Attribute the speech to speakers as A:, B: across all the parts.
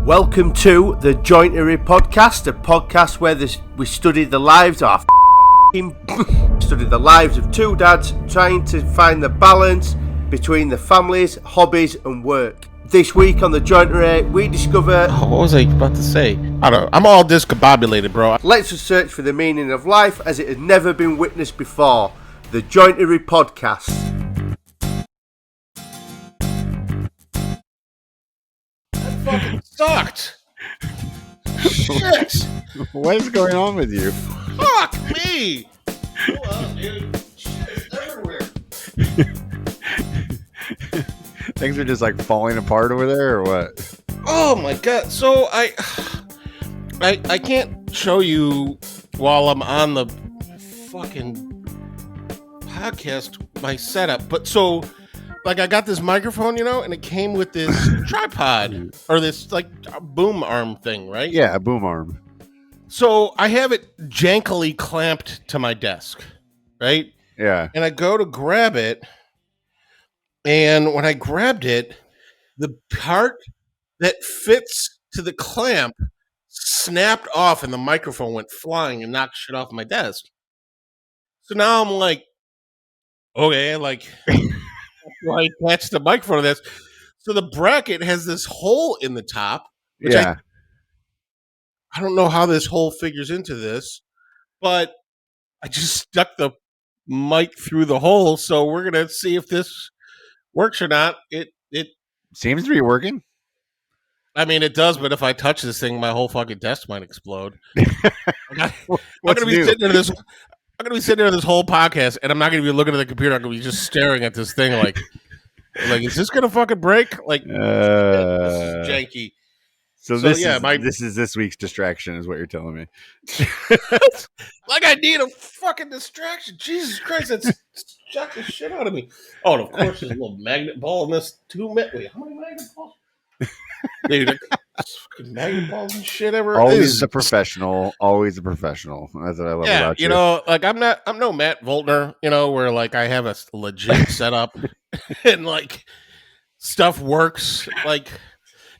A: Welcome to the Jointery podcast, a podcast where we study the lives of study the lives of two dads trying to find the balance between the families, hobbies and work. This week on the Jointery, we discover...
B: what was I about to say? I don't know. I'm all discombobulated, bro.
A: Let's search for the meaning of life as it has never been witnessed before. The Jointery podcast.
B: Fucking sucked. Shit.
C: What is going on with you?
B: Fuck me. Hold on, dude. Shit's everywhere.
C: Things are just like falling apart over there, or what?
B: Oh my god. So I can't show you while I'm on the fucking podcast my setup, but so. Like, I got this microphone, and it came with this tripod or this, like, boom arm thing, right?
C: Yeah, a boom arm.
B: So I have it jankily clamped to my desk, right?
C: Yeah.
B: And I go to grab it, and when I grabbed it, the part that fits to the clamp snapped off, and the microphone went flying and knocked shit off my desk. So now I'm like, okay, like... I attached the microphone to this. So the bracket has this hole in the top. Which I don't know how this hole figures into this, but I just stuck the mic through the hole. So we're going to see if this works or not. It
C: seems to be working.
B: I mean, it does, but if I touch this thing, my whole fucking desk might explode. I'm going to be sitting there this whole podcast, and I'm not going to be looking at the computer. I'm going to be just staring at this thing like, is this going to fucking break? Like, this is janky.
C: So this is this week's distraction, is what you're telling me.
B: Like, I need a fucking distraction. Jesus Christ, that's shocked the shit out of me. Oh, and of course, there's a little magnet ball in this too. Wait, how many magnet balls? Dude, fucking magnet balls and shit ever.
C: Always a professional. Always a professional. That's what I love about you.
B: Like I'm no Matt Voltner, where like I have a legit setup and like stuff works. Like,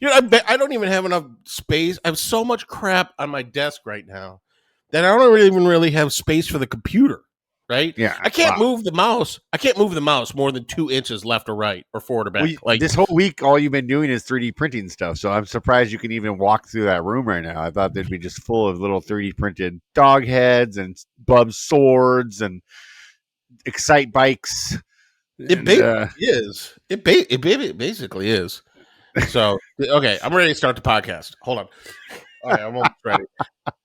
B: I don't even have enough space. I have so much crap on my desk right now that I don't even really have space for the computer. Right?
C: Yeah.
B: I can't move the mouse. I can't move the mouse more than 2 inches left or right or forward or back.
C: Well,
B: like
C: this whole week, all you've been doing is 3D printing stuff. So I'm surprised you can even walk through that room right now. I thought they'd be just full of little 3D printed dog heads and Bub's swords and Excite bikes.
B: It basically is. So, okay, I'm ready to start the podcast. Hold on. All right, I'm almost ready.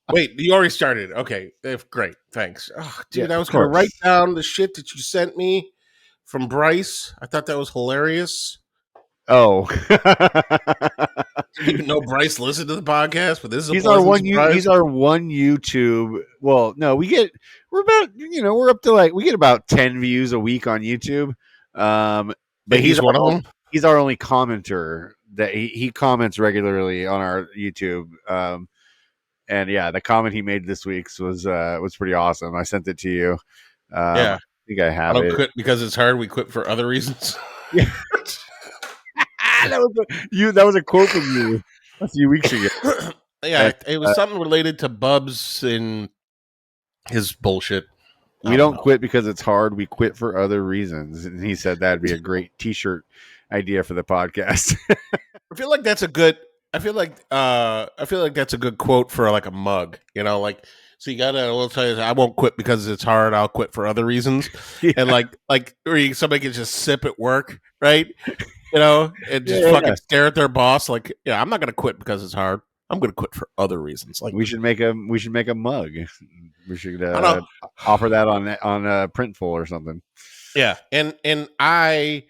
B: Wait, you already started. Okay, great. Thanks. Oh, dude, I was going to write down the shit that you sent me from Bryce. I thought that was hilarious.
C: Oh.
B: Didn't even know Bryce listened to the podcast, but this is
C: he's our one YouTube. Well, no, we're up to we get about 10 views a week on YouTube. But
B: he's one of them.
C: He's our only commenter that he comments regularly on our YouTube. And yeah, the comment he made this week was pretty awesome. I sent it to you. I think I have it. I don't
B: quit because it's hard. We quit for other reasons.
C: Yeah. that was a quote from you a few weeks ago.
B: Yeah, it was something related to Bubs and his bullshit.
C: We don't quit because it's hard. We quit for other reasons. And he said that'd be a great T-shirt idea for the podcast.
B: I feel like that's a good quote for like a mug, so you gotta, we'll tell you, I won't quit because it's hard. I'll quit for other reasons. Yeah. And or somebody can just sip at work, right? And just fucking stare at their boss. Like, yeah, I'm not going to quit because it's hard. I'm going to quit for other reasons. Like,
C: we should make a mug. We should offer that on Printful or something.
B: Yeah. And I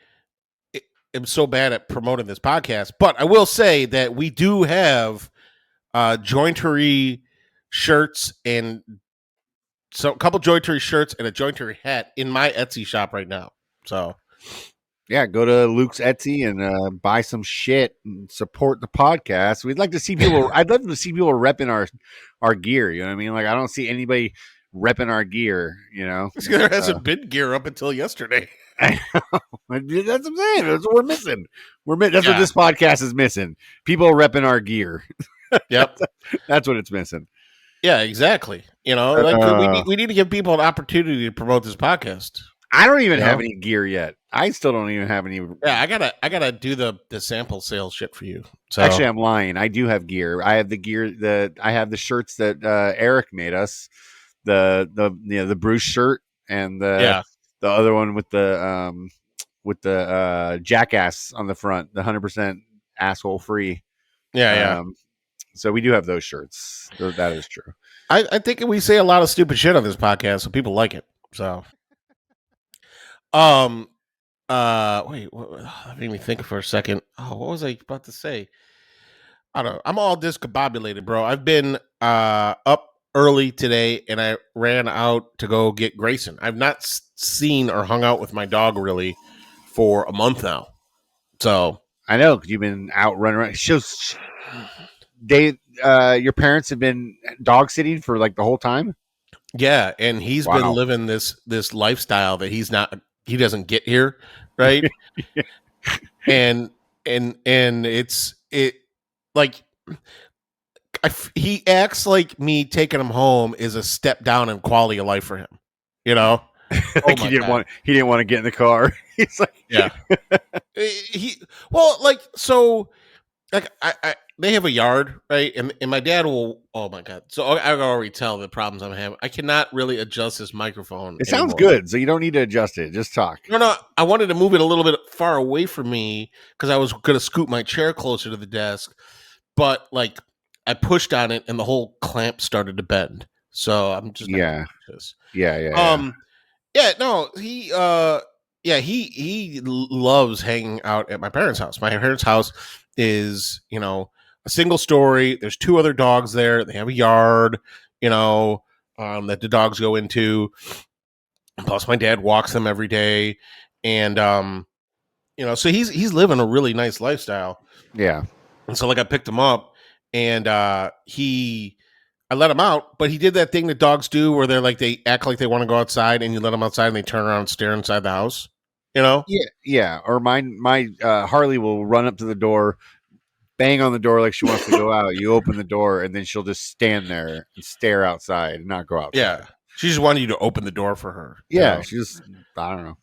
B: am so bad at promoting this podcast, but I will say that we do have Jointery shirts and a couple Jointery shirts and a Jointery hat in my Etsy shop right now. So
C: yeah, go to Luke's Etsy and buy some shit and support the podcast. We'd like to see people. I'd love to see people repping our gear. You know what I mean? Like, I don't see anybody repping our gear.
B: There hasn't been gear up until yesterday.
C: I know. That's what I'm saying. That's what we're missing. That's what
B: Yeah.
C: this podcast is missing. People repping our gear.
B: Yep.
C: That's what it's missing.
B: Yeah, exactly. Like we need to give people an opportunity to promote this podcast.
C: I don't even
B: You
C: have
B: know?
C: any gear yet. I still don't even have any.
B: Yeah, I gotta do the sample sales shit for you. So
C: Actually, I'm lying. I do have gear. I have the gear that I have the shirts that Eric made us. The Bruce shirt and the other one with the jackass on the front, the 100% asshole free.
B: Yeah.
C: So we do have those shirts. That is true.
B: I think we say a lot of stupid shit on this podcast, so people like it. So, wait, that made me think for a second. Oh, what was I about to say? I don't know. I'm all discombobulated, bro. I've been up early today, and I ran out to go get Grayson. I've not seen or hung out with my dog really for a month now. So
C: I know you've been out running around. Your parents have been dog sitting for like the whole time.
B: Yeah, and he's been living this lifestyle that he doesn't get here, right?
C: Yeah.
B: and it's like he acts like me taking him home is a step down in quality of life for him.
C: Like he didn't want to get in the car. He's like,
B: yeah. They have a yard, right? And my dad will. Oh my god! So I can already tell the problems I'm having. I cannot really adjust this microphone.
C: It sounds good, so you don't need to adjust it. Just talk.
B: No. I wanted to move it a little bit far away from me because I was going to scoot my chair closer to the desk, but like I pushed on it and the whole clamp started to bend. So I'm just
C: Yeah.
B: No, he loves hanging out at my parents' house. My parents' house is, a single story. There's 2 other dogs there. They have a yard, that the dogs go into. Plus my dad walks them every day. And, so he's living a really nice lifestyle.
C: Yeah.
B: And so like I picked him up and, I let him out, but he did that thing that dogs do where they act like they want to go outside and you let them outside and they turn around and stare inside the house,
C: Yeah. Or my Harley will run up to the door, bang on the door like she wants to go out. You open the door and then she'll just stand there and stare outside and not go outside.
B: Yeah. She just wanted you to open the door for her.
C: Yeah. She just, I don't know.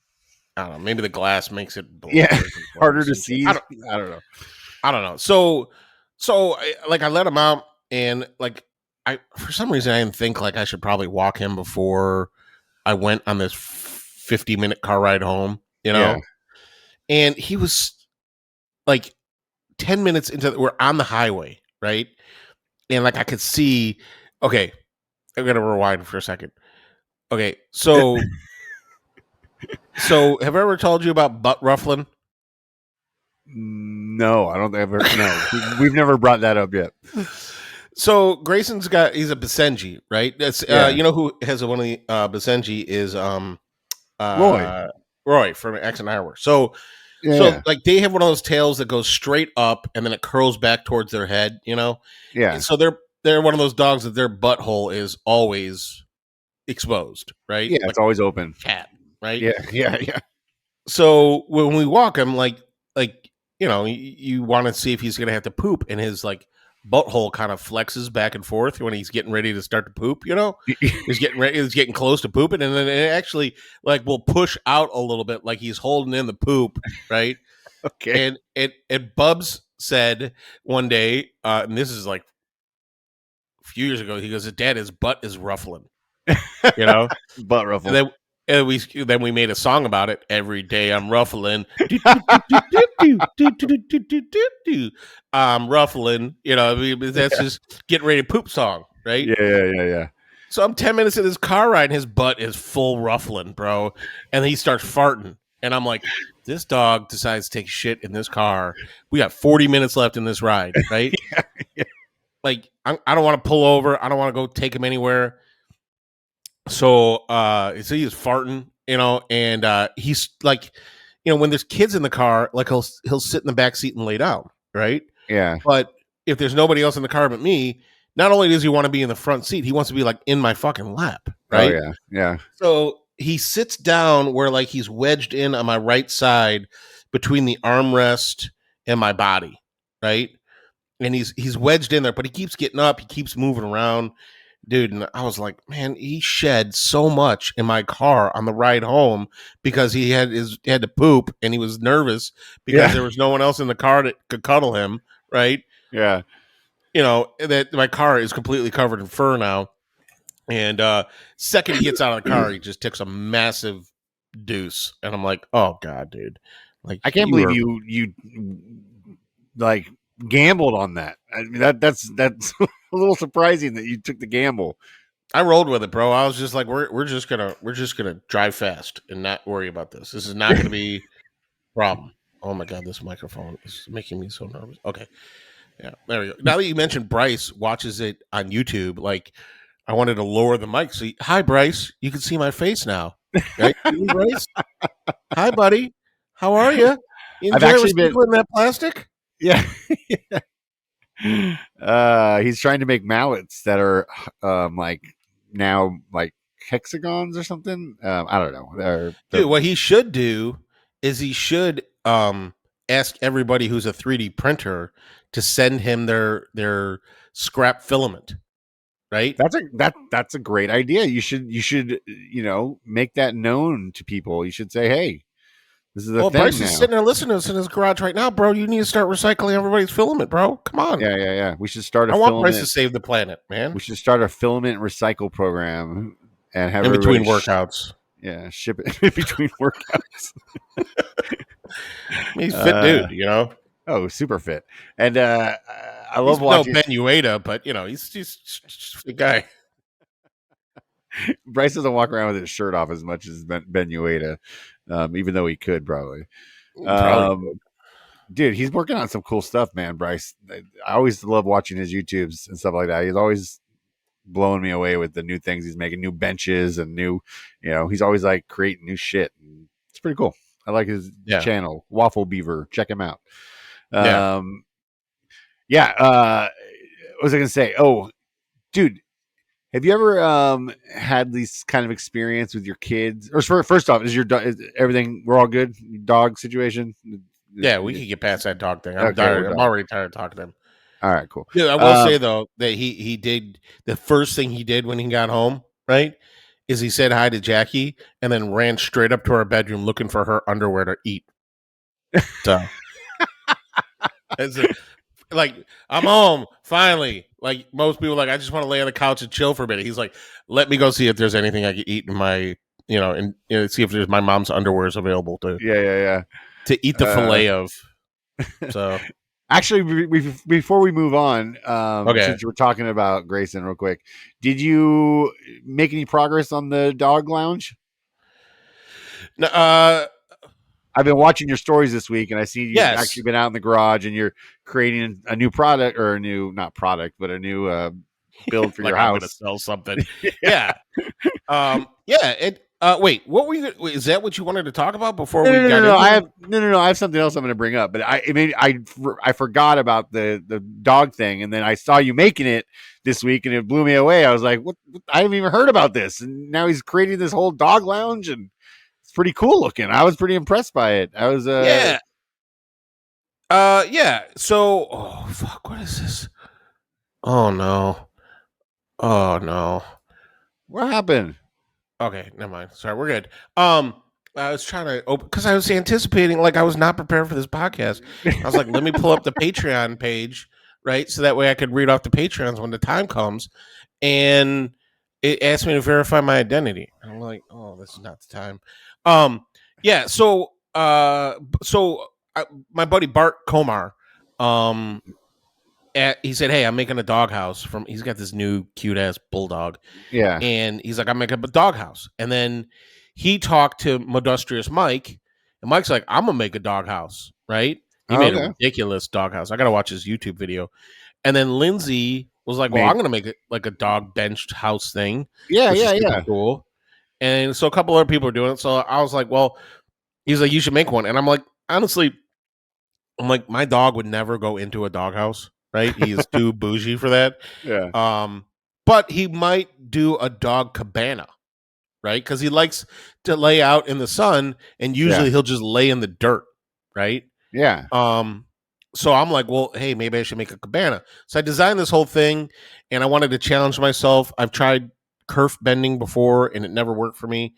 B: Maybe the glass makes it
C: harder to see. I don't know.
B: So I let him out and for some reason I didn't think I should probably walk him before I went on this 50-minute car ride home,
C: Yeah.
B: And he was 10 minutes we're on the highway, right? And I could see, okay, I'm going to rewind for a second. Okay. So have I ever told you about butt ruffling?
C: No, I don't ever. No, we've never brought that up yet.
B: So Grayson's he's a Basenji, right? That's who has one of the Basenji is Roy from X and Hour. So they have one of those tails that goes straight up and then it curls back towards their head, Yeah. And so they're one of those dogs that their butthole is always exposed, right?
C: Yeah, it's always open.
B: Cat, right?
C: Yeah.
B: So when we walk him, you want to see if he's gonna have to poop, and his butthole kind of flexes back and forth when he's getting ready to start to poop. He's getting ready, he's getting close to pooping, and then it actually will push out a little bit, like he's holding in the poop, right?
C: Okay.
B: And Bubs said one day, and this is a few years ago, he goes, "Dad, his butt is ruffling,"
C: butt ruffle.
B: And then we made a song about it. Every day I'm ruffling. I'm ruffling. That's just getting ready to poop song, right?
C: Yeah.
B: So I'm 10 minutes in his car ride and his butt is full ruffling, bro. And then he starts farting. And I'm like, this dog decides to take shit in this car. We got 40 minutes left in this ride, right?
C: Yeah.
B: I don't want to pull over. I don't want to go take him anywhere. So he was farting, and he's when there's kids in the car, he'll sit in the back seat and lay down, right?
C: Yeah.
B: But if there's nobody else in the car but me, not only does he want to be in the front seat, he wants to be in my fucking lap, right?
C: Oh, yeah.
B: So he sits down where like he's wedged in on my right side between the armrest and my body, right? And he's wedged in there, but he keeps getting up, he keeps moving around, dude. And I was like, man, he shed so much in my car on the ride home because he had to poop and he was nervous because there was no one else in the car that could cuddle him, right?
C: Yeah.
B: You know, that my car is completely covered in fur now. And second he gets out of the car, he just takes a massive deuce. And I'm like, oh God, dude. Like,
C: I can't believe you like gambled on that. I mean, that's a little surprising that you took the gamble.
B: I rolled with it, bro. I was just like, we're just gonna drive fast and not worry about this. This is not gonna be a problem. Oh my God, this microphone is making me so nervous. Okay. Yeah, there we go. Now that you mentioned Bryce watches it on YouTube, like I wanted to lower the mic. So, hi, Bryce. You can see my face now. Right? Bryce? Hi, buddy. How are you?
C: I've actually been
B: in that plastic.
C: Yeah. He's trying to make mallets that are like now like hexagons or something. I don't know.
B: Dude, what he should do is he should ask everybody who's a 3D printer to send him their scrap filament. Right?
C: That's a great idea. You should make that known to people. You should say, hey, this is a thing
B: Bryce
C: now.
B: is sitting there listening to us in his garage right now, bro. You need to start recycling everybody's filament, bro. Come on.
C: Yeah. We should start
B: I want Bryce to save the planet, man.
C: We should start a filament recycle program and have
B: in between workouts.
C: Ship it in between workouts.
B: He's fit dude, you know.
C: Oh, super fit. And I love watching
B: Ben Ueda, but he's just a guy.
C: Bryce doesn't walk around with his shirt off as much as Ben Ueda, even though he could probably. Dude, he's working on some cool stuff, man. Bryce, I always love watching his YouTubes and stuff like that. He's always blowing me away with the new things he's making, new benches and new, he's always like creating new shit. It's pretty cool. I like his channel, Waffle Beaver. Check him out. What was I gonna say? Oh, dude, have you ever had this kind of experience with your kids? Or first off, is everything? We're all good. Dog situation.
B: Yeah, we can get past that dog thing. I'm tired. I'm already tired of talking to him.
C: All right, cool.
B: Yeah, I will say though that he did the first thing he did when he got home, right? Is he said hi to Jackie and then ran straight up to our bedroom looking for her underwear to eat. So, like, I'm home finally. Like most people, like I just want to lay on the couch and chill for a minute. He's like, let me go see if there's anything I can eat in my, and see if there's my mom's underwear is available to.
C: Yeah.
B: To eat the fillet of. So.
C: Actually, before we move on, since we're talking about Grayson real quick, did you make any progress on the dog lounge?
B: No,
C: I've been watching your stories this week, and I see you've actually been out in the garage, and you're creating a new product, or a new, not product, but a new build for your house.
B: I'm gonna sell something. Yeah. Wait, what were you? Is that what you wanted to talk about before we got into it?
C: I have something else I'm going to bring up, but I forgot about the dog thing, and then I saw you making it this week, and it blew me away. I was like, what? I haven't even heard about this, and now he's creating this whole dog lounge, and it's pretty cool looking. I was pretty impressed by it. I was
B: So, oh fuck, what is this? Oh no.
C: What happened?
B: Okay, never mind. Sorry, we're good. I was trying to open because I was anticipating, like I was not prepared for this podcast. I was like, let me pull up the Patreon page, right? So that way I could read off the Patreons when the time comes. And it asked me to verify my identity. And I'm like, oh, this is not the time. My buddy Bart Komar, he said, hey, I'm making a doghouse he's got this new cute ass bulldog.
C: Yeah.
B: And he's like, I'm making a doghouse. And then he talked to Modustrious Mike, and Mike's like, I'm gonna make a doghouse, right? He made a ridiculous doghouse. I gotta watch his YouTube video. And then Lindsay was like, well, I'm gonna make it like a dog benched house thing.
C: Yeah.
B: Cool. And so a couple other people are doing it. So I was like, well, he's like, you should make one. And I'm like, honestly, my dog would never go into a doghouse. Right, he is too bougie for that.
C: Yeah.
B: But he might do a dog cabana. right? Because he likes to lay out in the sun, and usually he'll just lay in the dirt, right?
C: Yeah.
B: So I'm like, well, hey, maybe I should make a cabana. So I designed this whole thing, and I wanted to challenge myself. I've tried kerf bending before, and it never worked for me.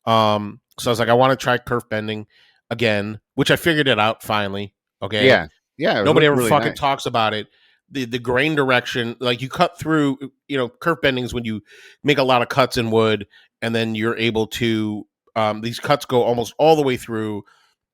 B: So I was like, I want to try kerf bending again, which I figured it out finally. Okay.
C: Yeah. Yeah. It
B: Nobody
C: looked
B: ever
C: really
B: fucking
C: nice.
B: talks about it. The grain direction, like you cut through, kerf bending is when you make a lot of cuts in wood, and then you're able to, these cuts go almost all the way through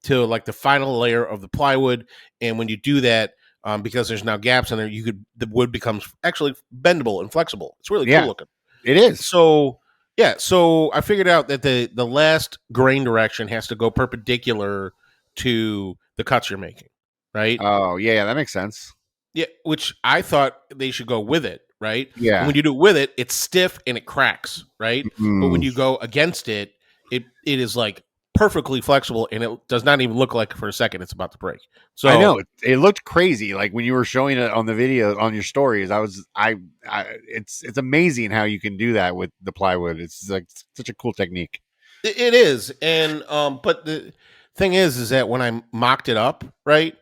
B: to like the final layer of the plywood. And when you do that, because there's now gaps in there, the wood becomes actually bendable and flexible. It's really cool
C: Yeah,
B: looking.
C: it is.
B: So I figured out that the last grain direction has to go perpendicular to the cuts you're making, right?
C: Oh, yeah, that makes sense.
B: Yeah, which I thought they should go with it, right? And
C: Yeah.
B: when you do it with it, it's stiff and it cracks, right? But when
C: Mm.
B: you go against it, it is like perfectly flexible, and it does not even look like for a second it's about to break. So
C: I know it looked crazy. Like when you were showing it on the video on your stories, it's amazing how you can do that with the plywood. It's like such a cool technique.
B: it is, and but the thing is that when I mocked it up, right,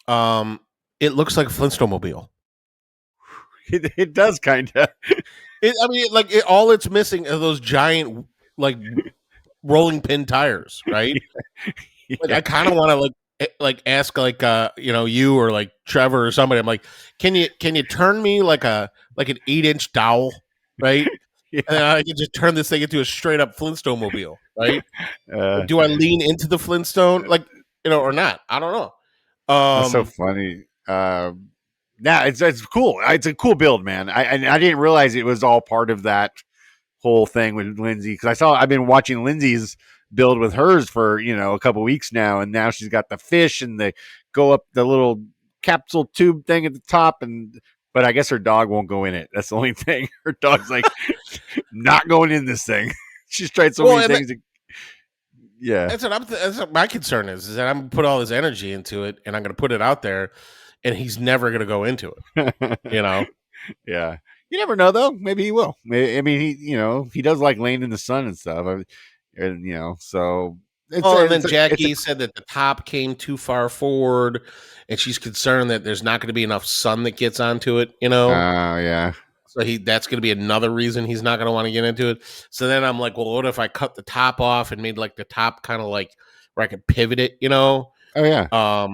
B: it looks like a Flintstone-mobile.
C: It does kind of.
B: I mean, like all it's missing are those giant like rolling pin tires, right? Like I kind of want to like ask like you or like Trevor or somebody. I'm like, can you turn me like an 8-inch dowel, right?
C: Yeah.
B: And then I can just turn this thing into a straight up Flintstone mobile, right? Do I lean into the Flintstone, like or not? I don't know.
C: That's so funny. Nah, it's cool. It's a cool build, man. I didn't realize it was all part of that whole thing with Lindsay, because I've been watching Lindsay's build with hers for a couple weeks now, and now she's got the fish and they go up the little capsule tube thing at the top, but I guess her dog won't go in it. That's the only thing. Her dog's like not going in this thing. She's tried so many things. Yeah,
B: that's what my concern is that I'm gonna put all this energy into it, and I'm gonna put it out there, and he's never gonna go into it.
C: Yeah. You never know, though. Maybe he will. I mean, he does like laying in the sun and stuff. So
B: and then Jackie said that the top came too far forward, and she's concerned that there's not going to be enough sun that gets onto it.
C: Oh, yeah.
B: So that's going to be another reason he's not going to want to get into it. So then I'm like, well, what if I cut the top off and made like the top kind of like where I could pivot it?
C: Oh, yeah.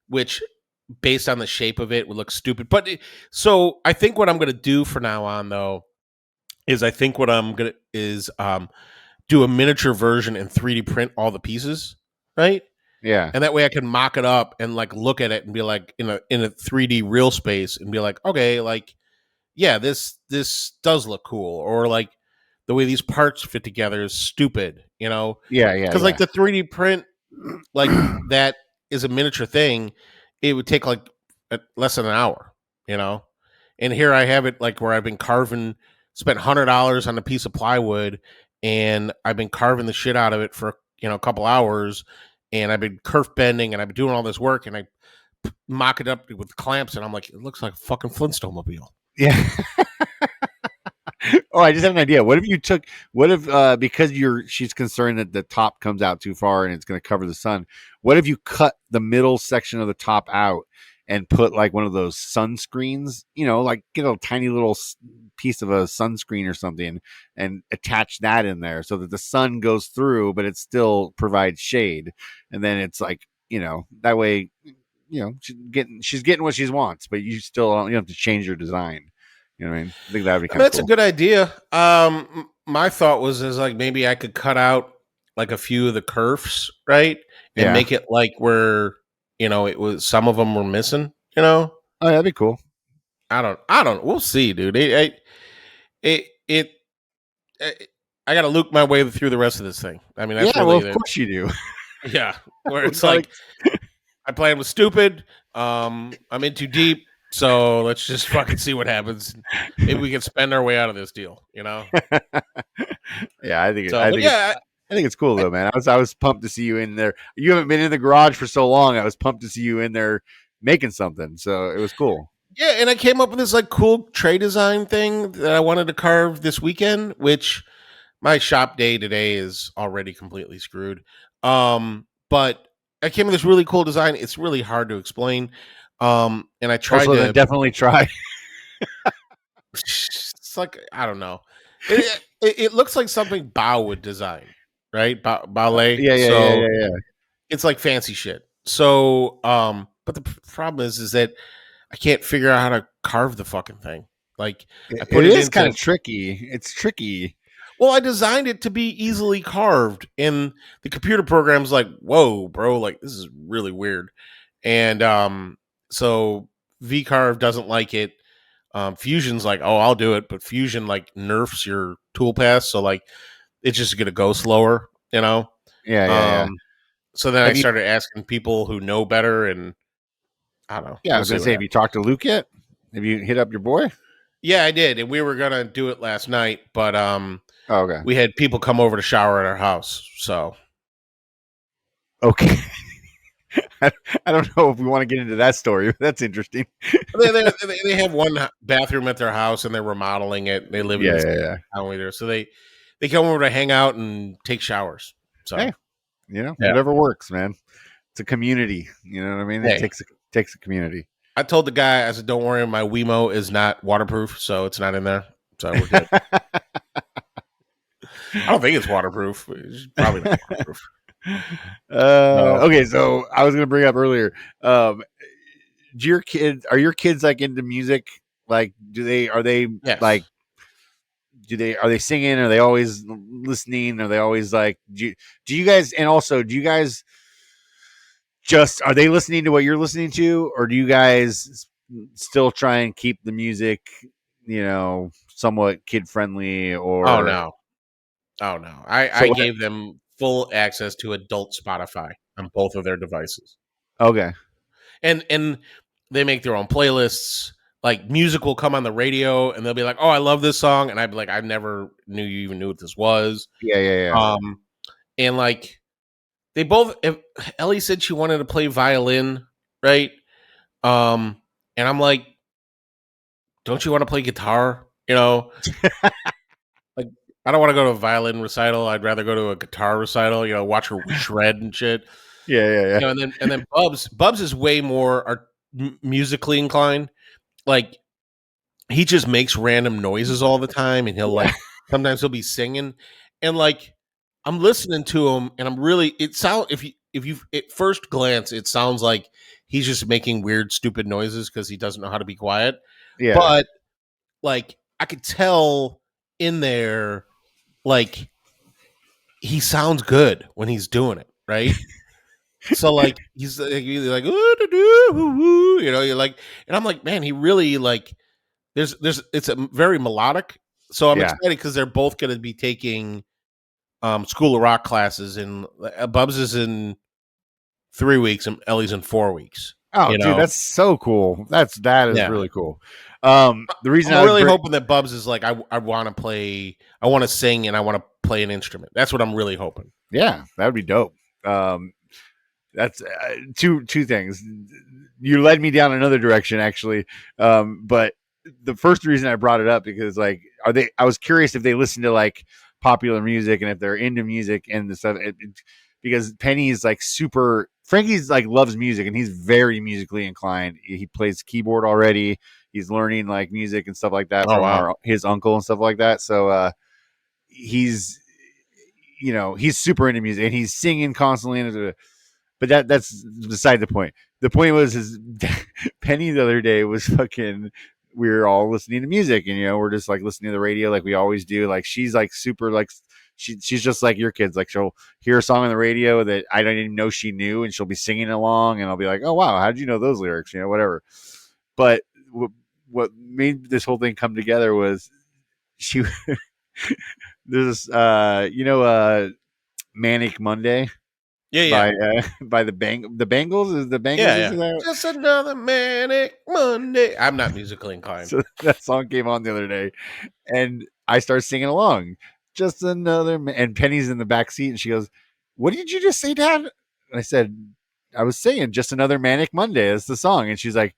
B: Which based on the shape of it would look stupid. But so I think what I'm going to do for now on though is do a miniature version and 3D print all the pieces, right?
C: Yeah.
B: And that way I can mock it up and like look at it and be like in a 3D real space and be like, okay, like yeah, this does look cool, or like the way these parts fit together is stupid,
C: Yeah.
B: Because like the 3D print, like that is a miniature thing. It would take like less than an hour, And here I have it like where I've been spent $100 on a piece of plywood, and I've been carving the shit out of it for a couple hours, and I've been kerf bending, and I've been doing all this work, and I mock it up with clamps, and I'm like, it looks like a fucking Flintstone mobile.
C: Yeah. Oh, I just have an idea. What if because she's concerned that the top comes out too far and it's going to cover the sun, what if you cut the middle section of the top out and put like one of those sunscreens, like get a tiny little piece of a sunscreen or something and attach that in there so that the sun goes through, but it still provides shade. And then it's like, that way, she's getting what she wants, but you still you have to change your design. You know what I mean? I think that would be kind of
B: That's a good idea. My thought was like maybe I could cut out like a few of the kerfs, right? And make it like where, it was some of them were missing, Oh,
C: that'd be cool.
B: I don't, we'll see, dude. I got to loop my way through the rest of this thing. I mean, that's
C: of course you do.
B: Yeah. Where it's like, I plan was stupid. I'm in too deep. So let's just fucking see what happens. Maybe we can spend our way out of this deal,
C: Yeah, I think it's cool though, man. I was pumped to see you in there. You haven't been in the garage for so long. I was pumped to see you in there making something. So it was cool.
B: Yeah, and I came up with this like cool tray design thing that I wanted to carve this weekend, which my shop day today is already completely screwed. But I came with this really cool design. It's really hard to explain. And I tried
C: Also, then
B: to.
C: definitely try.
B: It's like I don't know. It looks like something Bao would design, right? Ballet. So
C: Yeah.
B: it's like fancy shit. So, but the problem is that I can't figure out how to carve the fucking thing. Like I
C: It
B: put it
C: is kind of
B: into.
C: tricky. It's tricky.
B: Well, I designed it to be easily carved, and the computer program's like, "Whoa, bro! Like this is really weird." And so VCarve doesn't like it. Fusion's like, "Oh, I'll do it," but Fusion like nerfs your toolpath, so like it's just gonna go slower, you know.
C: Yeah.
B: Um, so then I
C: Have you?
B: started asking people who know better, and I don't know.
C: Yeah, I
B: We'll
C: was
B: see
C: gonna
B: what
C: say, have
B: happens.
C: you talked to Luke yet? Have you hit up your boy?
B: Yeah, I did, and we were gonna do it last night, but
C: Oh, okay.
B: we had people come over to shower at our house, so
C: Okay. I don't know if we want to get into that story, but that's interesting.
B: they have one bathroom at their house, and they're remodeling it. They live in this
C: Yeah.
B: town either, so they come over to hang out and take showers. So
C: Hey,
B: yeah,
C: whatever works, man. It's a community. You know what I mean? It
B: hey,
C: takes a community.
B: I told the guy, I said, "Don't worry, my Wemo is not waterproof, so it's not in there, so we're good." I don't think it's waterproof. It's probably not waterproof. No.
C: Okay, so I was gonna bring up earlier. Do your kids are your kids like into music? Like, are they
B: Yes.
C: like are they singing? Are they always listening? Are they always like do you guys, and also do you guys just, are they listening to what you're listening to, or do you guys still try and keep the music, somewhat kid friendly,
B: Oh
C: or
B: no. Oh no. I
C: so what?
B: gave them full access to adult Spotify on both of their devices.
C: Okay.
B: And they make their own playlists. Like music will come on the radio and they'll be like, "Oh, I love this song," and I'd be like, "I never knew you even knew what this was."
C: Yeah.
B: Um, and like they both. If, Ellie said she wanted to play violin, right? Um, and I'm like, "Don't you want to play guitar?" Like I don't want to go to a violin recital. I'd rather go to a guitar recital. Watch her shred and shit.
C: Yeah.
B: And then Bubs is way more musically inclined. Like he just makes random noises all the time, and he'll
C: Yeah.
B: like sometimes he'll be singing, and like I'm listening to him, and I'm really it sound if you at first glance it sounds like he's just making weird stupid noises because he doesn't know how to be quiet,
C: Yeah.
B: but like I could tell in there like he sounds good when he's doing it, right? So like he's like "Ooh, doo, doo, woo, woo," you're like, and I'm like, man, he really like there's it's a very melodic. So I'm
C: Yeah.
B: excited because they're both going to be taking School of Rock classes, and Bubs is in 3 weeks and Ellie's in 4 weeks.
C: Oh,
B: You
C: dude,
B: know,
C: that's so cool. That is
B: yeah.
C: really cool. The reason
B: I'm
C: I was
B: really hoping that Bubs is like I want to play, I want to sing, and I want to play an instrument. That's what I'm really hoping.
C: yeah, that would be dope. That's two things. You led me down another direction, actually. But the first reason I brought it up because like, I was curious if they listen to like popular music and if they're into music and the stuff. Because Penny's like super. Frankie's like loves music and he's very musically inclined. He plays keyboard already. He's learning like music and stuff like that
B: Oh
C: from
B: wow.
C: his uncle and stuff like that. So he's he's super into music and he's singing constantly. But that's beside the point. The point was his Penny the other day was fucking. We were all listening to music, and we're just like listening to the radio like we always do. Like she's like super like she's just like your kids. Like she'll hear a song on the radio that I don't even know she knew, and she'll be singing along, and I'll be like, oh wow, how did you know those lyrics? Whatever. But what made this whole thing come together was she there's Manic Monday
B: Yeah.
C: by by the Bengals. Is the Bengals?
B: Yeah.
C: Is that?
B: Just another manic Monday. I'm not musically inclined.
C: So that song came on the other day, and I started singing along. Just another and Penny's in the back seat, and she goes, "What did you just say, Dad?" And I said, "I was saying just another manic Monday." That's the song, and she's like,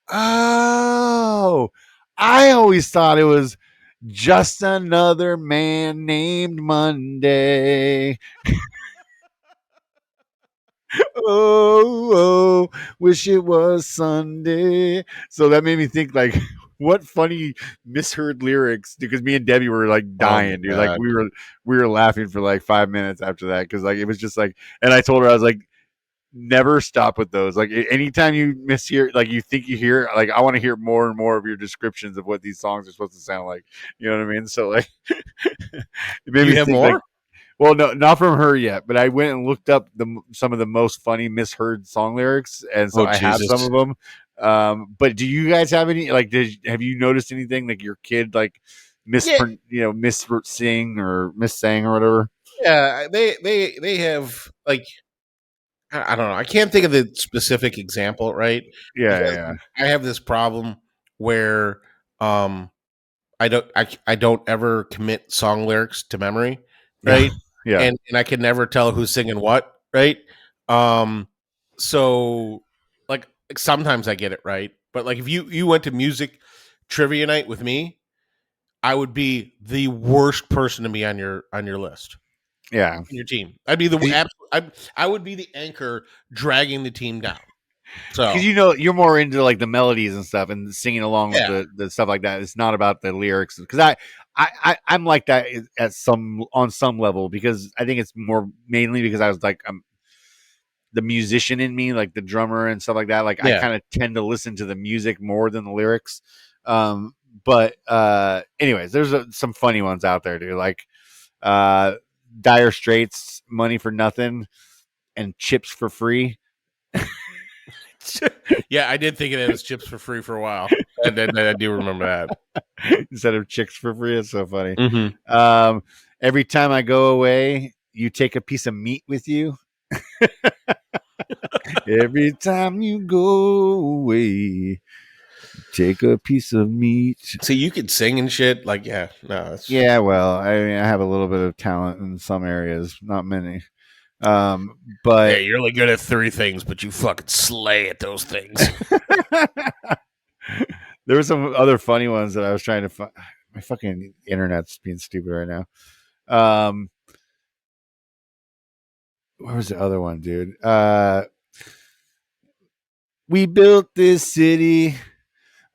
C: "Oh, I always thought it was." Just another man named Monday. Oh, wish it was Sunday. So that made me think, like, what funny misheard lyrics, because me and Debbie were like
B: Oh my
C: dying, dude. Like
B: god.
C: we were laughing for like 5 minutes after that, because like it was just like, and I told her, I was like, never stop with those. Like anytime you mishear, like you think you hear, like I want to hear more and more of your descriptions of what these songs are supposed to sound like. You know what I mean? So like, it
B: Do
C: made
B: you
C: me
B: have
C: think like,
B: more?
C: well, no, not from her yet, but I went and looked up some of the most funny misheard song lyrics, and so
B: Oh
C: I have some
B: Jesus.
C: of them. But do you guys have any? Like, have you noticed anything like your kid like
B: Yeah,
C: missing or missang or whatever?
B: yeah. They have like I don't know. I can't think of the specific example, right?
C: Yeah,
B: Because
C: yeah,
B: I have this problem where um I don't ever commit song lyrics to memory,
C: yeah,
B: right?
C: yeah,
B: And I can never tell who's singing what, right? Um so like sometimes I get it right, but like if you went to music trivia night with me, I would be the worst person to be on your list,
C: yeah.
B: on your team. I'd be the
C: 'Cause
B: I would be the anchor dragging the team down. So,
C: you know you're more into like the melodies and stuff and singing along with
B: yeah.
C: the stuff like that. It's not about the lyrics, because I'm like that at some on some level, because I think it's more mainly because I was like, I'm the musician in me, like the drummer and stuff like that. Like I
B: Yeah.
C: kind of tend to listen to the music more than the lyrics. But anyways, there's some funny ones out there, dude. Like uh, Dire Straits, Money for Nothing, and Chips for Free.
B: Yeah, I did think of it as chips for free for a while. I do remember that.
C: Instead of chicks for free. It's so funny.
B: Mhm.
C: Um, every time I go away, you take a piece of meat with you. Every time you go away, take a piece of meat.
B: See, you could sing and shit. Like, yeah, no, it's
C: Yeah, well, I mean, I have a little bit of talent in some areas, not many.
B: yeah,
C: But
B: you're really good at three things, but you fucking slay at those things.
C: there were some other funny ones that I was trying to find. My fucking internet's being stupid right now. Where was the other one, dude? We built this city.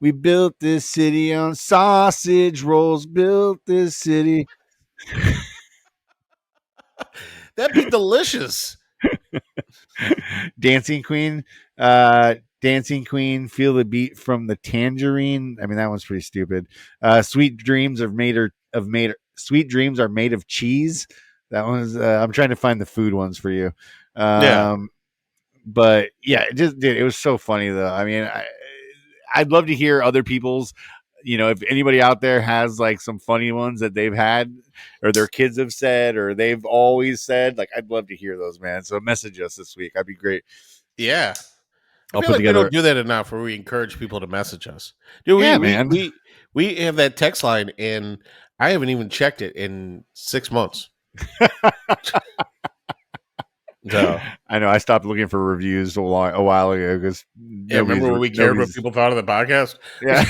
C: We built this city on sausage rolls. Built this city.
B: That'd be delicious.
C: Dancing Queen. Dancing Queen. Feel the beat from the tangerine. I mean, that one's pretty stupid. Sweet dreams are made. Sweet dreams are made of cheese. That one's. I'm trying to find the food ones for you.
B: Yeah.
C: But yeah, it was so funny though. I mean, I'd love to hear other people's, if anybody out there has like some funny ones that they've had or their kids have said or they've always said, like, I'd love to hear those, man. So message us this week. That'd be great.
B: Yeah. I
C: I'll
B: feel
C: put
B: like we don't
C: together.
B: do that enough where we encourage people to message us. Dude,
C: Yeah, man.
B: we have that text line and I haven't even checked it in 6 months. So,
C: I know I stopped looking for reviews a while ago because
B: yeah, remember when we cared what people thought of the podcast?
C: yeah.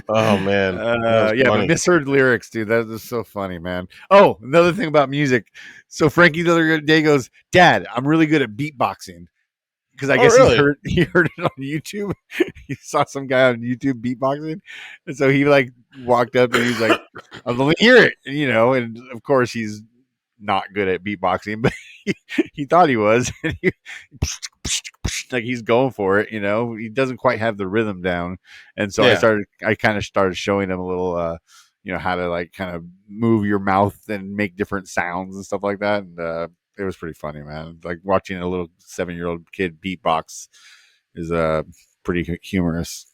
B: Oh man, that was
C: Yeah, but
B: funny.
C: misheard lyrics, dude. That is so funny, man. Oh, another thing about music. So Frankie the other day goes, "Dad, I'm really good at beatboxing." Because I
B: Oh
C: guess
B: really?
C: he heard it on YouTube. He saw some guy on YouTube beatboxing, and so he like walked up and he's like, "I'm gonna hear it," and of course he's not good at beatboxing, but he thought he was, and like he's going for it. He doesn't quite have the rhythm down, and so
B: Yeah.
C: I kind of started showing him a little, how to like kind of move your mouth and make different sounds and stuff like that, and it was pretty funny, man. Like watching a little 7-year-old kid beatbox is pretty humorous.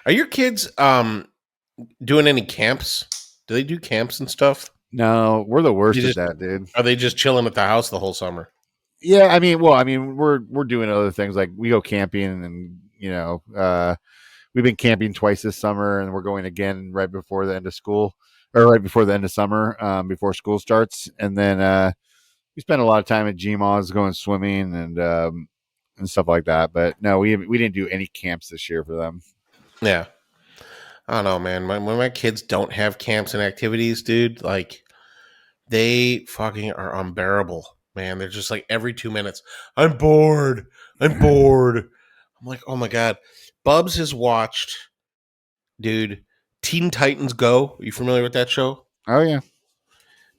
B: Are your kids doing any camps? Do they do camps and stuff?
C: No, we're the
B: You
C: worst at
B: just
C: that, dude.
B: Are they just chilling at the house the whole summer?
C: Yeah, I mean, we're doing other things like we go camping, and we've been camping twice this summer, and we're going again right before the end of school, or right before the end of summer, before school starts, and then we spent a lot of time at GMOs going swimming and stuff like that. But no, we didn't do any camps this year for them.
B: Yeah. I don't know, man. When my kids don't have camps and activities, dude, like they fucking are unbearable, man. They're just like every 2 minutes, I'm bored. I'm bored. I'm like, oh my God. Bubs has watched, dude, Teen Titans Go. Are you familiar with that show?
C: Oh yeah.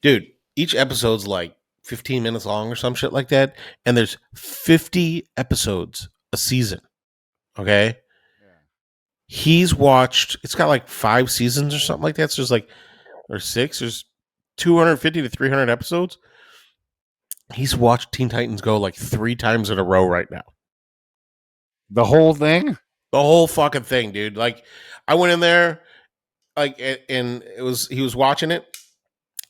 B: Dude, each episode's like 15 minutes long or some shit like that. And there's 50 episodes a season. Okay. He's watched, it's got like 5 seasons or something like that. So there's like, or 6, there's 250 to 300 episodes. He's watched Teen Titans Go like 3 times in a row right now.
C: The whole thing?
B: The whole fucking thing, dude. Like, I went in there, like, and he was watching it,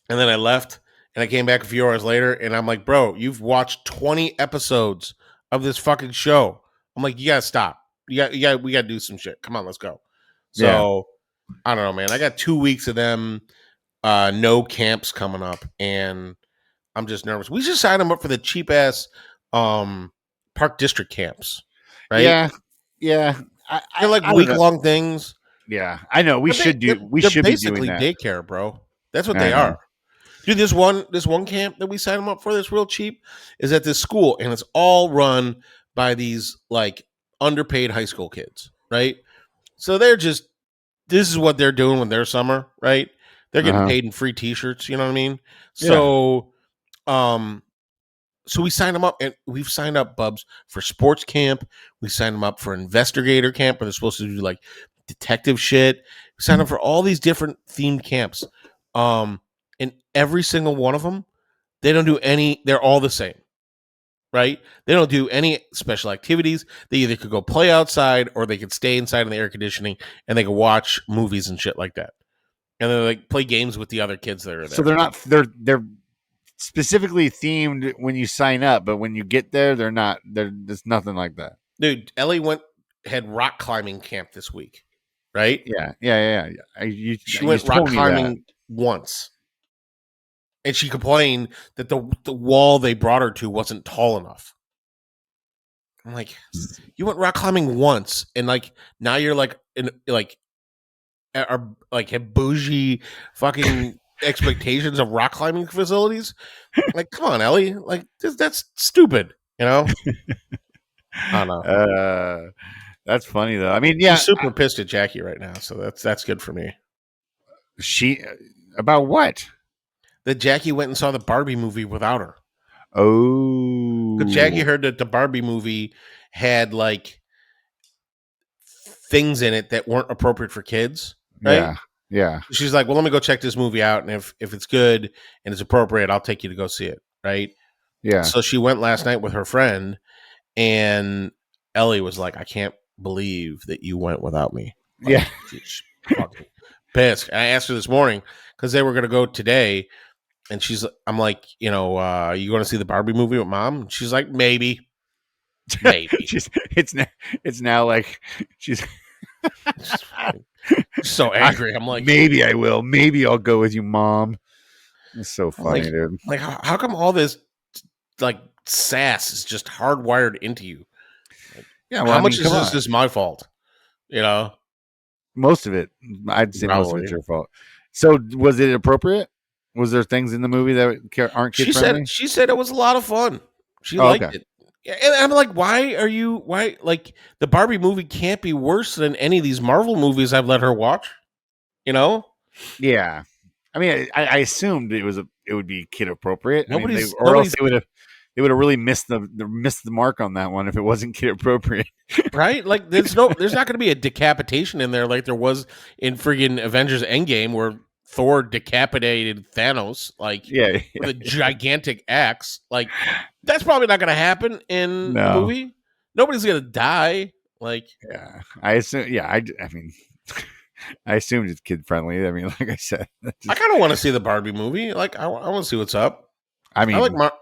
B: and then I left, and I came back a few hours later, and I'm like, bro, you've watched 20 episodes of this fucking show. I'm like, you gotta stop. We gotta do some shit. Come on, let's go. So, I don't know, man. I got 2 weeks of them, no camps coming up, and I'm just nervous. We just signed them up for the cheap ass Park District camps, right?
C: Yeah.
B: They're like
C: I don't
B: week
C: know.
B: long things.
C: Yeah, I know. We
B: They're
C: should
B: they're
C: be doing
B: basically
C: that.
B: daycare, bro. That's what
C: I
B: they
C: know.
B: are. Dude, this one camp that we signed them up for that's real cheap is at this school, and it's all run by these like underpaid high school kids, right? So they're just this is what they're doing with their summer, right? They're getting paid in free t-shirts, you know what I mean? So so we signed them up, and we've signed up, Bubs, for sports camp. We signed them up for investigator camp, where they're supposed to do like detective shit. We signed up for all these different themed camps. And every single one of them, they don't do any, they're all the same, right? They don't do any special activities. They either could go play outside or they could stay inside in the air conditioning and they could watch movies and shit like that. And then like play games with the other kids that are there.
C: So they're specifically themed when you sign up, but when you get there, they're not. There's nothing like that.
B: Dude, Ellie had rock climbing camp this week, right?
C: Yeah.
B: She went rock climbing once. And she complained that the wall they brought her to wasn't tall enough. I'm like, you went rock climbing once, and like now you're like in like are like have bougie fucking expectations of rock climbing facilities. Like, come on, Ellie. Like that's stupid, you know? I don't know.
C: That's funny though. I mean, yeah,
B: she's super pissed at Jackie right now, so that's good for me.
C: She about what?
B: That Jackie went and saw the Barbie movie without her.
C: Oh,
B: but Jackie heard that the Barbie movie had like things in it that weren't appropriate for kids, right?
C: Yeah.
B: She's like, well, let me go check this movie out, and if it's good and it's appropriate, I'll take you to go see it, right?
C: Yeah.
B: So she went last night with her friend, and Ellie was like, I can't believe that you went without me. Like,
C: yeah.
B: She's fucking pissed. And I asked her this morning because they were going to go today. And I'm like, you know, you going to see the Barbie movie with mom? And she's like, maybe.
C: It's now like she's
B: so angry. I'm like,
C: maybe I will. Maybe I'll go with you, mom. It's so funny,
B: like,
C: dude.
B: Like, how come all this like sass is just hardwired into you? Like,
C: yeah. Well,
B: how much is this is my fault? You know,
C: most of it. I'd say most of it's your fault. So, was it appropriate? Was there things in the movie that aren't kid friendly?
B: She said it was a lot of fun. She liked it. And I'm like, why like the Barbie movie can't be worse than any of these Marvel movies I've let her watch, you know?
C: Yeah. I mean, I assumed it would be kid appropriate. Else they would have really missed the mark on that one if it wasn't kid appropriate.
B: Right? Like there's not going to be a decapitation in there like there was in friggin' Avengers Endgame where Thor decapitated Thanos with a gigantic axe. Like that's probably not going to happen in the movie. Nobody's going to die. Like
C: I assume. Yeah, I mean, I assumed it's kid friendly. I mean, like I said,
B: I kind of want to see the Barbie movie. Like I want to see what's up.
C: I mean,
B: I like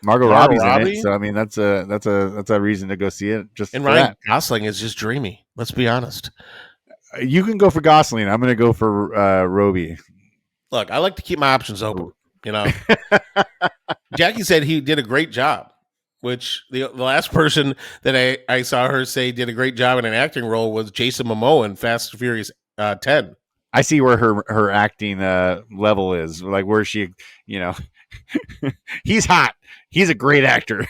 C: Margot Robbie's in it, so I mean that's a reason to go see it.
B: And Ryan Gosling is just dreamy. Let's be honest.
C: You can go for Gosling. I'm going to go for Robbie.
B: Look, I like to keep my options open, you know. Jackie said he did a great job, which the last person that I saw her say did a great job in an acting role was Jason Momoa in Fast and Furious 10.
C: I see where her acting level is, like where she, you know, he's hot. He's a great actor.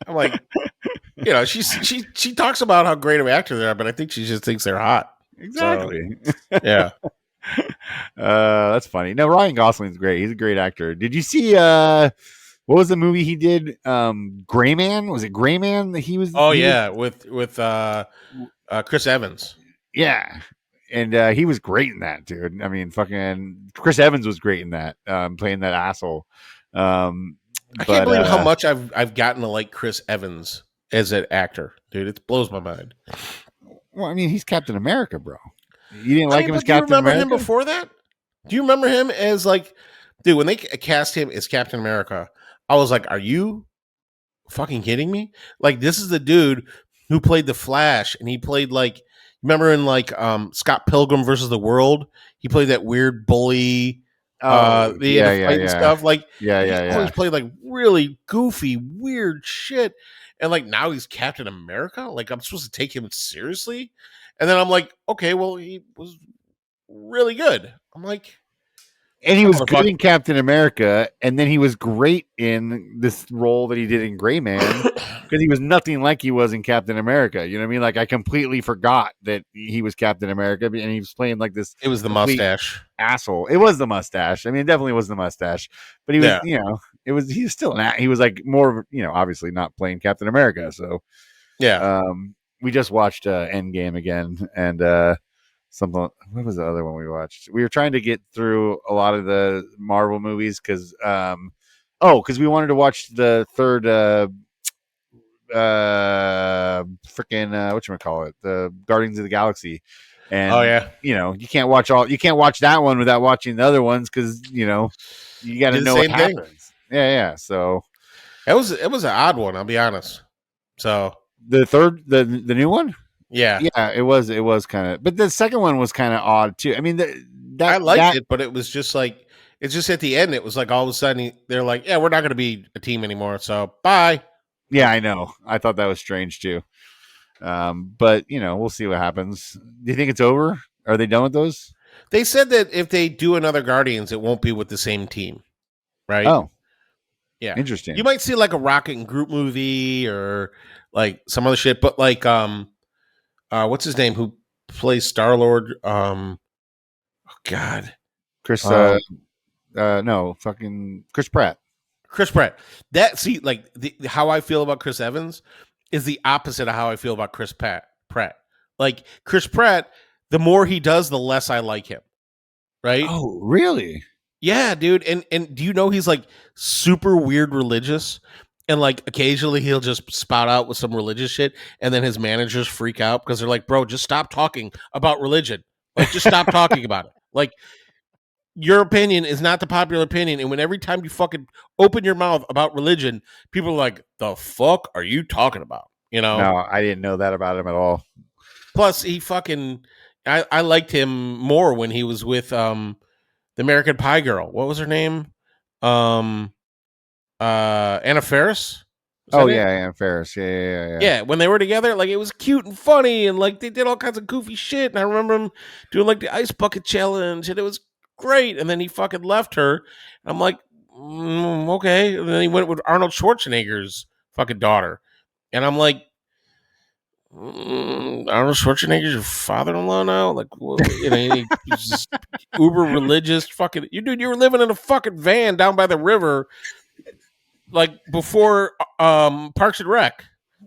B: I'm like, she talks about how great of an actor they are, but I think she just thinks they're hot.
C: Exactly.
B: So, yeah.
C: That's funny. No, Ryan Gosling's great. He's a great actor. Did you see what was the movie he did? Gray Man? Was it Gray Man that he was?
B: Oh
C: he
B: yeah,
C: was,
B: with Chris Evans.
C: yeah. And he was great in that, dude. I mean, fucking Chris Evans was great in that, playing that asshole.
B: I can't believe how
C: But
B: much I've gotten to like Chris Evans as an actor, dude. It blows my mind.
C: well, I mean, he's Captain America, bro. You didn't
B: I
C: like
B: mean,
C: him as
B: but do you
C: Captain
B: remember him
C: America?
B: before that? Do you remember him as like, dude? When they cast him as Captain America, I was like, "Are you fucking kidding me?" Like, this is the dude who played the Flash, and he played like, remember in like Scott Pilgrim versus the World, he played that weird bully.
C: Oh,
B: They had
C: yeah,
B: to
C: yeah,
B: fight and
C: yeah,
B: stuff. Like,
C: yeah,
B: he
C: yeah,
B: always
C: yeah.
B: played like really goofy, weird shit. And like now he's Captain America. Like I'm supposed to take him seriously, and then I'm like, okay, well he was really good. I'm like,
C: And he
B: that
C: was good
B: motherfucker.
C: in Captain America, and then he was great in this role that he did in Gray Man because he was nothing like he was in Captain America. You know what I mean? Like I completely forgot that he was Captain America, and he was playing like this
B: It was the
C: complete
B: mustache.
C: asshole. It was the mustache. I mean, it definitely was the mustache, but he was,
B: Yeah,
C: he was still he was like more, obviously not playing Captain America. So,
B: yeah.
C: we just watched Endgame again, and something. What was the other one we watched? We were trying to get through a lot of the Marvel movies because, because we wanted to watch the third, freaking whatchamacallit, the Guardians of the Galaxy,
B: Oh
C: and
B: yeah.
C: you can't watch that one without watching the other ones because you got to
B: Did the
C: know what
B: same thing.
C: happens. Yeah. So
B: It was an odd one. I'll be honest. So
C: the third, the new one,
B: yeah,
C: yeah, it was kind of, but the second one was kind of odd too. I mean,
B: I liked
C: that
B: it, but it was just like it's just at the end. It was like all of a sudden they're like, yeah, we're not going to be a team anymore. So bye.
C: yeah,
B: Like
C: I know. I thought that was strange too. But we'll see what happens. Do you think it's over? Are they done with those?
B: they said that if they do another Guardians, it won't be with the same team, right?
C: Oh,
B: Yeah, you
C: interesting.
B: might see like a Rocket and Groot movie or like some other shit, but like what's his name who plays Star Lord? God,
C: Chris,
B: um,
C: no, fucking Chris Pratt.
B: Chris Pratt. That see, like how I feel about Chris Evans is the opposite of how I feel about Chris Pratt. Like Chris Pratt, the more he does, the less I like him. Right?
C: Oh, really?
B: Yeah, dude. And do you know he's like super weird religious? And like occasionally he'll just spout out with some religious shit, and then his managers freak out because they're like, "Bro, just stop talking about religion. Like, just stop talking about it. Like, your opinion is not the popular opinion, and when every time you fucking open your mouth about religion, people are like, "The fuck are you talking about?" You know.
C: No, I didn't know that about him at all.
B: Plus, he fucking, I liked him more when he was with the American Pie girl. What was her name? Um, Anna Faris. Was
C: Oh
B: that it?
C: yeah, Ferris. Yeah.
B: Yeah, when they were together, like it was cute and funny, and like they did all kinds of goofy shit. And I remember him doing like the ice bucket challenge, and it was great. And then he fucking left her. And I'm like, okay. And then he went with Arnold Schwarzenegger's fucking daughter, and I'm like, Arnold Schwarzenegger's your father-in-law now? Like, well, he's just uber religious. Fucking, you were living in a fucking van down by the river, like before Parks and Rec.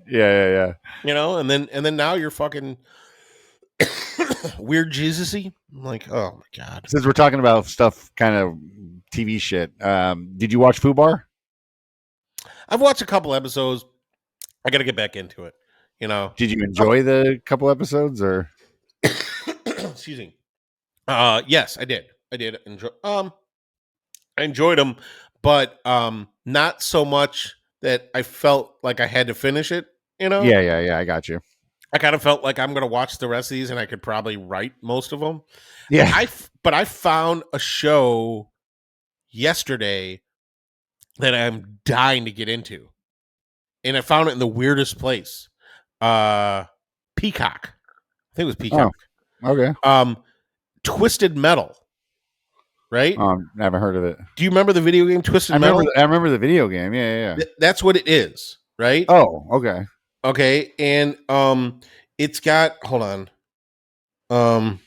C: Yeah.
B: And then now you're fucking weird Jesus-y. I'm like, oh my god.
C: Since we're talking about stuff, kind of TV shit, did you watch Fubar?
B: I've watched a couple episodes. I got to get back into it.
C: Did you enjoy the couple episodes, or?
B: Excuse me. Yes, I did. I did enjoy. I enjoyed them, but not so much that I felt like I had to finish it.
C: Yeah. I got you.
B: I kind of felt like I'm going to watch the rest of these, and I could probably write most of them.
C: Yeah.
B: But I found a show yesterday that I'm dying to get into, and I found it in the weirdest place. Peacock. think it was Peacock.
C: Oh, okay.
B: Twisted Metal, right?
C: Never heard of it.
B: Do you remember the video game Twisted Metal?
C: I remember the video game. Yeah.
B: That's what it is, right?
C: Oh, okay.
B: Okay, and it's got. Hold on.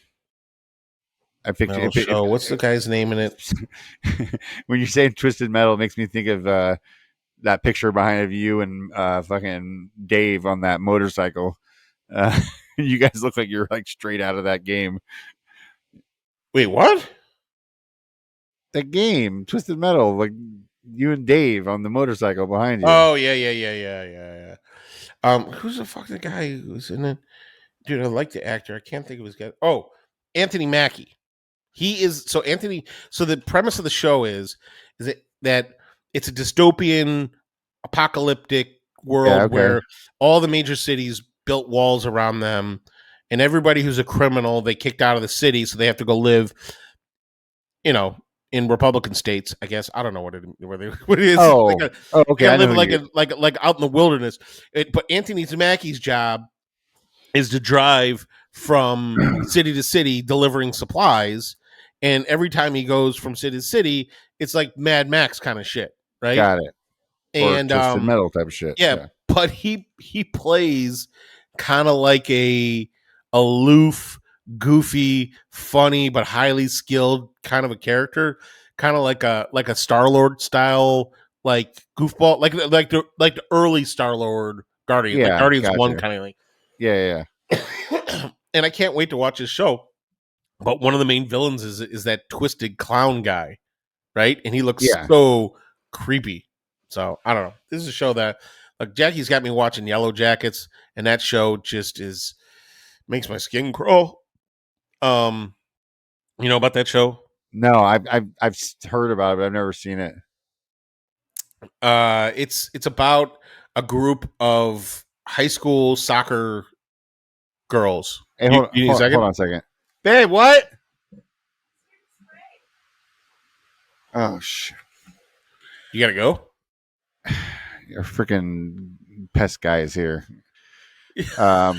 C: I picture
B: what's the guy's name in it?
C: When you're saying Twisted Metal, it makes me think of that picture behind of you and fucking Dave on that motorcycle. You guys look like you're like straight out of that game.
B: Wait, what?
C: That game, Twisted Metal, like you and Dave on the motorcycle behind you.
B: Oh yeah. Who's the fuck the guy who's in it? Dude, I like the actor. I can't think of his guy. Oh, Anthony Mackie. He is so Anthony. So the premise of the show is that it's a dystopian, apocalyptic world where all the major cities built walls around them, and everybody who's a criminal they kicked out of the city, so they have to go live, in Republican states. I guess I don't know what it is.
C: Oh, okay.
B: I live like out in the wilderness. But Anthony Mackie's job is to drive from city to city delivering supplies. And every time he goes from city to city, it's like Mad Max kind of shit, right?
C: Got it.
B: And
C: or Twisted Metal type of shit.
B: Yeah, but he plays kind of like a aloof, goofy, funny, but highly skilled kind of a character, kind of like a Star-Lord style, like goofball, like the early Star-Lord Guardians, like Guardians 1 kind of like.
C: Yeah.
B: And I can't wait to watch his show. But one of the main villains is that twisted clown guy, right? And he looks so creepy. So I don't know. This is a show that, like, Jackie's got me watching Yellow Jackets, and that show just makes my skin crawl. You know about that show?
C: No, I've heard about it, but I've never seen it.
B: It's about a group of high school soccer girls.
C: Hey, hold on a second.
B: Babe, what?
C: Oh shit!
B: You gotta go.
C: Your freaking pest guy is here.
B: You want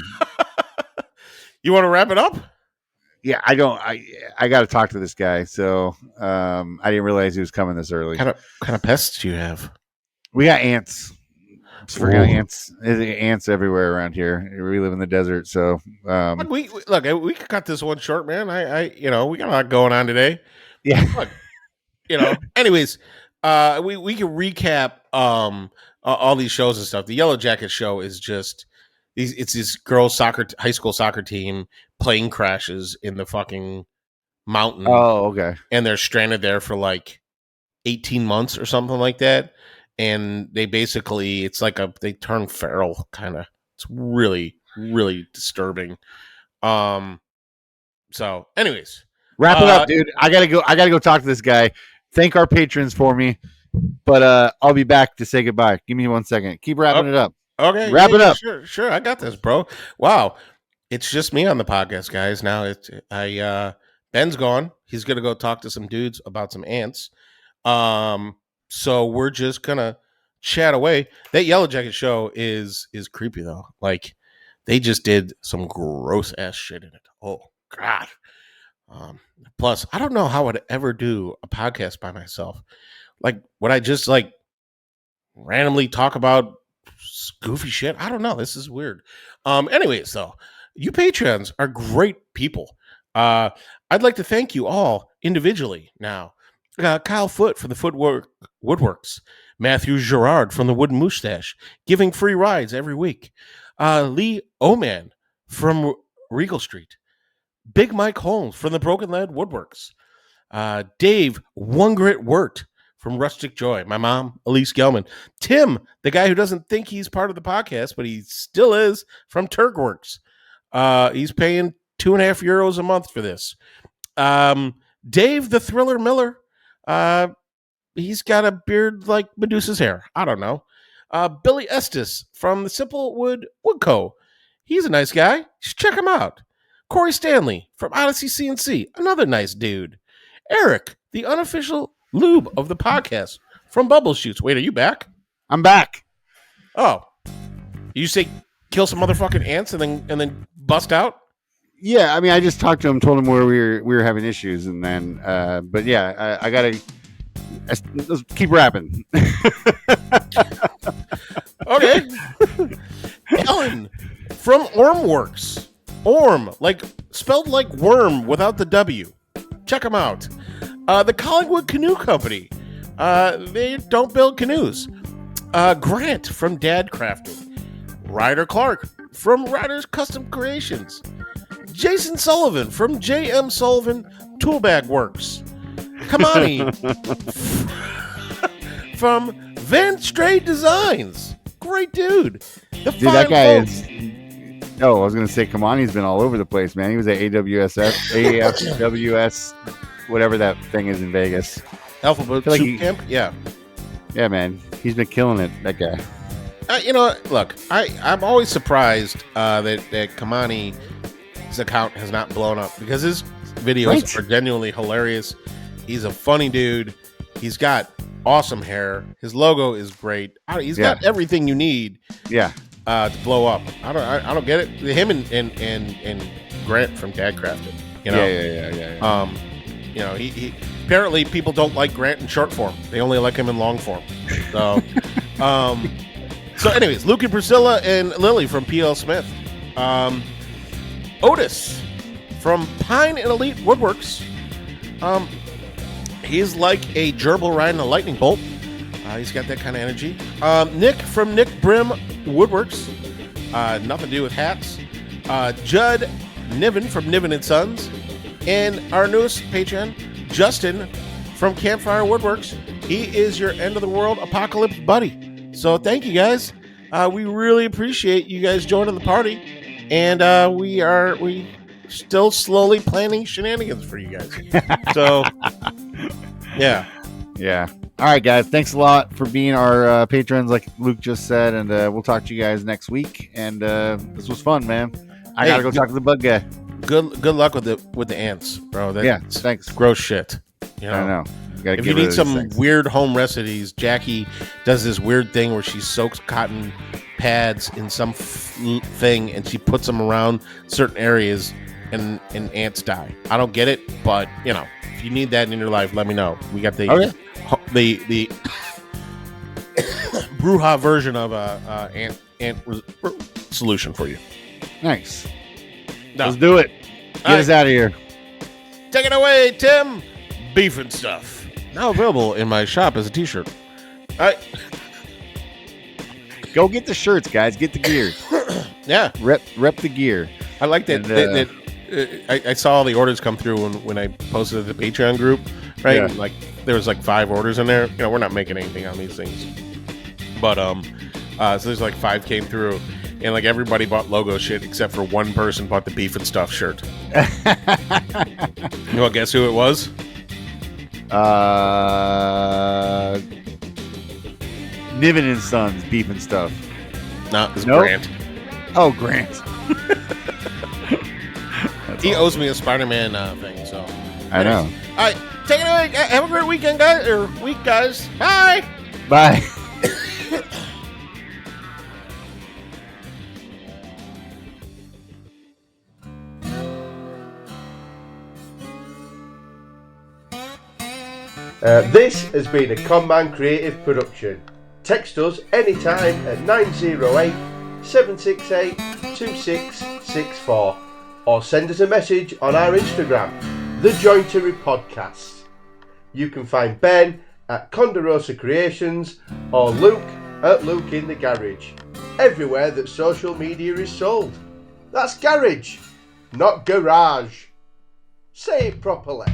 B: to wrap it up?
C: Yeah, I don't. I got to talk to this guy. So I didn't realize he was coming this early.
B: Kind of pests do you have?
C: We got ants. Freaking ants! There's ants everywhere around here. We live in the desert, so
B: we could cut this one short, man. We got a lot going on today.
C: Yeah.
B: Look, anyways, we can recap all these shows and stuff. The Yellow Jacket show is just it's this girls' high school soccer team plane crashes in the fucking mountain.
C: Oh, okay.
B: And they're stranded there for like 18 months or something like that. And they basically, it's like they turn feral kind of. It's really, really disturbing. So anyways.
C: Wrap it up, dude. I gotta go talk to this guy. Thank our patrons for me. But I'll be back to say goodbye. Give me 1 second. Keep wrapping it up.
B: Okay.
C: Wrap it up.
B: Sure. I got this, bro. Wow. It's just me on the podcast, guys. Now Ben's gone. He's gonna go talk to some dudes about some ants. So we're just gonna chat away. That Yellow Jacket show is creepy though. Like they just did some gross ass shit in it. Oh God. Plus, I don't know how I'd ever do a podcast by myself. Like, would I just like randomly talk about goofy shit? I don't know. This is weird. Anyways, though, you Patreons are great people. I'd like to thank you all individually now. Kyle Foote from the Woodworks, Matthew Gerard from the Wooden Moustache, giving free rides every week. Lee Oman from Regal Street, Big Mike Holmes from the Broken Lead Woodworks, Dave One Grit Wirt from Rustic Joy, my mom Elise Gelman, Tim, the guy who doesn't think he's part of the podcast but he still is, from Turkworks. He's paying €2.50 a month for this. Dave the Thriller Miller. He's got a beard like Medusa's hair. I don't know. Billy Estes from the Simple Wood Co. He's a nice guy. You should check him out. Corey Stanley from Odyssey CNC. Another nice dude. Eric, the unofficial lube of the podcast from Bubble Shoots. Wait, are you back?
C: I'm back.
B: Oh. You say kill some motherfucking ants and then bust out?
C: Yeah, I mean, I just talked to him, told him where we were having issues, and then, but yeah, I gotta let's keep rapping.
B: Okay. Ellen from Ormworks. Orm, like spelled like worm without the W. Check them out. The Collingwood Canoe Company. They don't build canoes. Grant from Dad Crafting. Ryder Clark from Ryder's Custom Creations. Jason Sullivan from JM Sullivan Toolbag Works. Kamani from Van Stray Designs. Great dude.
C: Dude, that guy is. Oh, I was gonna say, Kamani's been all over the place, man. He was at AWS, whatever that thing is in Vegas.
B: Alphabet
C: like
B: Soup Camp. Yeah,
C: man. He's been killing it. That guy.
B: You know, look, I'm always surprised that Kamani's account has not blown up because his videos are genuinely hilarious. He's a funny dude. He's got awesome hair. His logo is great. He's got everything you need.
C: Yeah.
B: To blow up. I don't get it. Him and Grant from Dad Crafted. You know.
C: Yeah.
B: You know, he apparently people don't like Grant in short form. They only like him in long form. So, so anyways, Luke and Priscilla and Lily from PL Smith. Otis from Pine and Elite Woodworks. He's like a gerbil riding a lightning bolt. He's got that kind of energy. Nick from Nick Brim Woodworks. Nothing to do with hats. Judd Niven from Niven & Sons. And our newest patron, Justin from Campfire Woodworks. He is your end of the world apocalypse buddy. So thank you guys. We really appreciate you guys joining the party. And we still slowly planning shenanigans for you guys. So yeah.
C: Yeah. All right, guys. Thanks a lot for being our patrons, like Luke just said, and we'll talk to you guys next week. And this was fun, man. I gotta go talk to the bug guy.
B: Good luck with the ants, bro.
C: Thanks.
B: Gross shit. You know?
C: I know.
B: If you need some weird home recipes, Jackie does this weird thing where she soaks cotton pads in some thing and she puts them around certain areas, and ants die. I don't get it, but you know, if you need that in your life, let me know. We got the Bruja version of a ant solution for you.
C: Nice.
B: No.
C: Let's do it. Get us out of here.
B: Take it away, Tim. Beef and Stuff. Now available in my shop as a t-shirt. All right.
C: Go get the shirts, guys. Get the gear.
B: Yeah.
C: Rep the gear.
B: I like that. I saw all the orders come through when I posted the Patreon group, right?
C: Yeah.
B: And, like there was like 5 orders in there. You know, we're not making anything on these things, but so there's like 5 came through, and like everybody bought logo shit except for one person bought the Beef and Stuff shirt. You want to guess who it was?
C: Niven & Sons, Beef and Stuff.
B: No, it's Grant.
C: Oh, Grant.
B: He owes me a Spider-Man thing, so.
C: I know.
B: All right, take it away. Have a great weekend, guys. Or week, guys. Bye.
C: Bye.
A: This has been a ConMan Creative production. Text us anytime at 908 768 2664 or send us a message on our Instagram, thejointery podcast. You can find Ben at Condorosa Creations or Luke at Luke in the Garage, everywhere that social media is sold. That's garage, not garage. Say it properly.